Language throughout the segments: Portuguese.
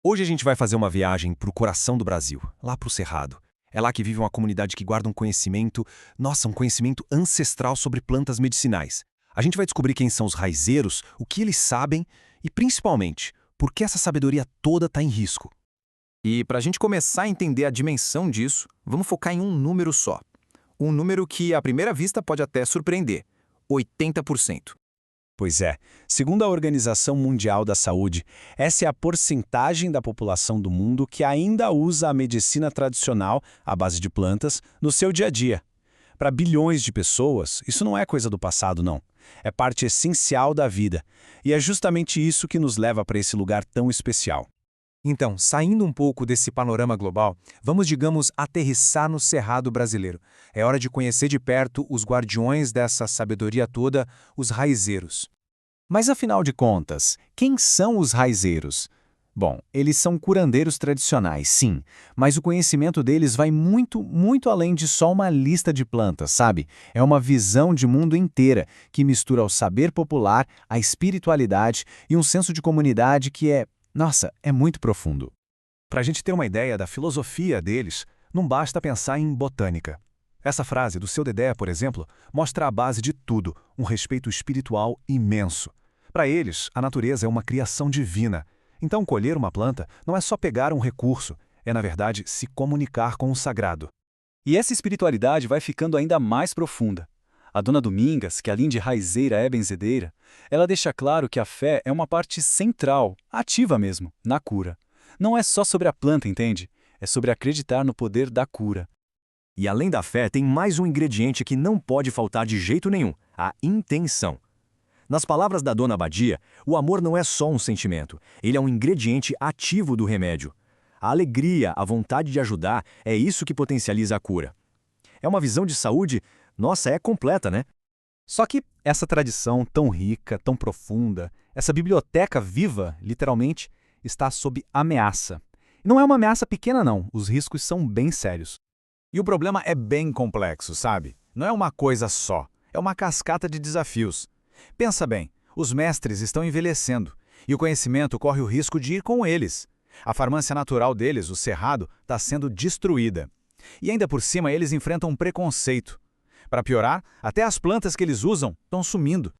Hoje a gente vai fazer uma viagem para o coração do Brasil, lá para o Cerrado. É lá que vive uma comunidade que guarda um conhecimento, nossa, um conhecimento ancestral sobre plantas medicinais. A gente vai descobrir quem são os raizeiros, o que eles sabem e, principalmente, por que essa sabedoria toda está em risco. E para a gente começar a entender a dimensão disso, vamos focar em um número só. Um número que, à primeira vista, pode até surpreender: 80%. Pois é, segundo a Organização Mundial da Saúde, essa é a porcentagem da população do mundo que ainda usa a medicina tradicional, à base de plantas, no seu dia a dia. Para bilhões de pessoas, isso não é coisa do passado, não. É parte essencial da vida. E é justamente isso que nos leva para esse lugar tão especial. Então, saindo um pouco desse panorama global, vamos, digamos, aterrissar no Cerrado brasileiro. É hora de conhecer de perto os guardiões dessa sabedoria toda, os raizeiros. Mas afinal de contas, quem são os raizeiros? Bom, eles são curandeiros tradicionais, sim, mas o conhecimento deles vai muito, muito além de só uma lista de plantas, sabe? É uma visão de mundo inteira, que mistura o saber popular, a espiritualidade e um senso de comunidade que é muito profundo. Para a gente ter uma ideia da filosofia deles, não basta pensar em botânica. Essa frase do Seu Dedé, por exemplo, mostra a base de tudo, um respeito espiritual imenso. Para eles, a natureza é uma criação divina. Então, colher uma planta não é só pegar um recurso, é, na verdade, se comunicar com o sagrado. E essa espiritualidade vai ficando ainda mais profunda. A Dona Domingas, que além de raizeira é benzedeira, ela deixa claro que a fé é uma parte central, ativa mesmo, na cura. Não é só sobre a planta, entende? É sobre acreditar no poder da cura. E além da fé, tem mais um ingrediente que não pode faltar de jeito nenhum: a intenção. Nas palavras da Dona Abadia, o amor não é só um sentimento, ele é um ingrediente ativo do remédio. A alegria, a vontade de ajudar, é isso que potencializa a cura. É uma visão de saúde, nossa, é completa, né? Só que essa tradição tão rica, tão profunda, essa biblioteca viva, literalmente, está sob ameaça. E não é uma ameaça pequena, não. Os riscos são bem sérios. E o problema é bem complexo, sabe? Não é uma coisa só. É uma cascata de desafios. Pensa bem, os mestres estão envelhecendo e o conhecimento corre o risco de ir com eles. A farmácia natural deles, o Cerrado, está sendo destruída. E ainda por cima eles enfrentam um preconceito. Para piorar, até as plantas que eles usam estão sumindo.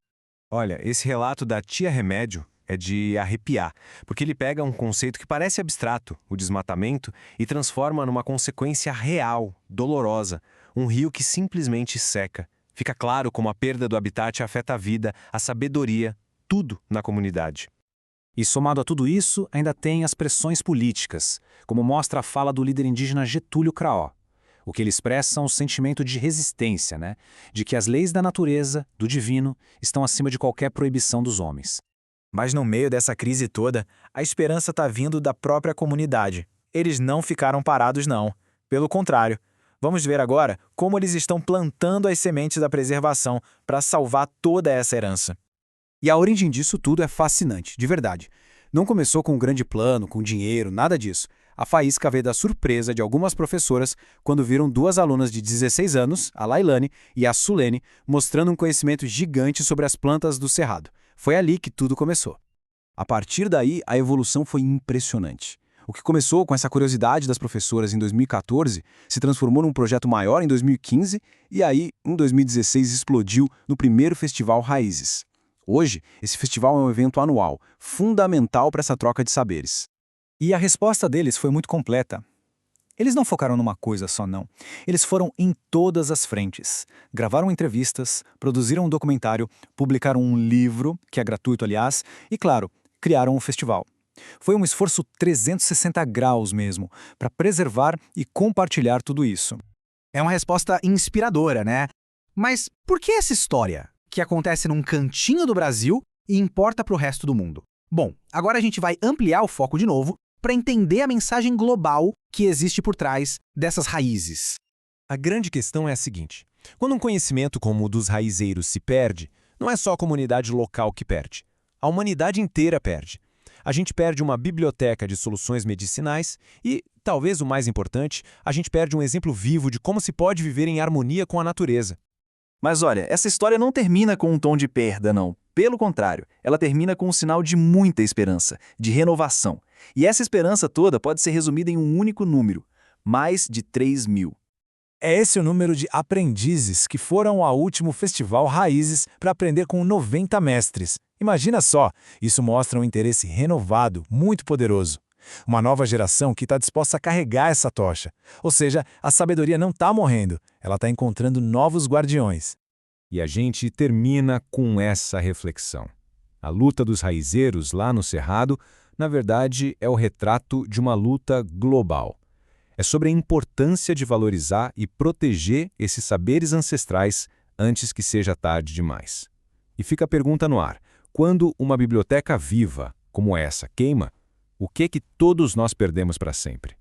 Olha, esse relato da tia Remédio é de arrepiar, porque ele pega um conceito que parece abstrato, o desmatamento, e transforma numa consequência real, dolorosa, um rio que simplesmente seca. Fica claro como a perda do habitat afeta a vida, a sabedoria, tudo na comunidade. E somado a tudo isso, ainda tem as pressões políticas, como mostra a fala do líder indígena Getúlio Craó. O que ele expressa é um sentimento de resistência, de que as leis da natureza, do divino, estão acima de qualquer proibição dos homens. Mas no meio dessa crise toda, a esperança está vindo da própria comunidade. Eles não ficaram parados, não. Pelo contrário, vamos ver agora como eles estão plantando as sementes da preservação para salvar toda essa herança. E a origem disso tudo é fascinante, de verdade. Não começou com um grande plano, com dinheiro, nada disso. A faísca veio da surpresa de algumas professoras quando viram duas alunas de 16 anos, a Lailane e a Sulene, mostrando um conhecimento gigante sobre as plantas do Cerrado. Foi ali que tudo começou. A partir daí, a evolução foi impressionante. O que começou com essa curiosidade das professoras em 2014 se transformou num projeto maior em 2015 e aí, em 2016, explodiu no primeiro Festival Raízes. Hoje, esse festival é um evento anual, fundamental para essa troca de saberes. E a resposta deles foi muito completa. Eles não focaram numa coisa só, não. Eles foram em todas as frentes. Gravaram entrevistas, produziram um documentário, publicaram um livro, que é gratuito, aliás, e, claro, criaram um festival. Foi um esforço 360 graus mesmo, para preservar e compartilhar tudo isso. É uma resposta inspiradora, né? Mas por que essa história, que acontece num cantinho do Brasil e importa para o resto do mundo? Bom, agora a gente vai ampliar o foco de novo para entender a mensagem global que existe por trás dessas raízes. A grande questão é a seguinte: quando um conhecimento como o dos raizeiros se perde, não é só a comunidade local que perde. A humanidade inteira perde. A gente perde uma biblioteca de soluções medicinais e, talvez o mais importante, a gente perde um exemplo vivo de como se pode viver em harmonia com a natureza. Mas olha, essa história não termina com um tom de perda, não. Pelo contrário, ela termina com um sinal de muita esperança, de renovação. E essa esperança toda pode ser resumida em um único número: mais de 3.000. É esse o número de aprendizes que foram ao último festival Raízes para aprender com 90 mestres. Imagina só, isso mostra um interesse renovado, muito poderoso. Uma nova geração que está disposta a carregar essa tocha. Ou seja, a sabedoria não está morrendo, ela está encontrando novos guardiões. E a gente termina com essa reflexão. A luta dos raizeiros lá no Cerrado, na verdade, é o retrato de uma luta global. É sobre a importância de valorizar e proteger esses saberes ancestrais antes que seja tarde demais. E fica a pergunta no ar: quando uma biblioteca viva, como essa, queima, o que todos nós perdemos para sempre?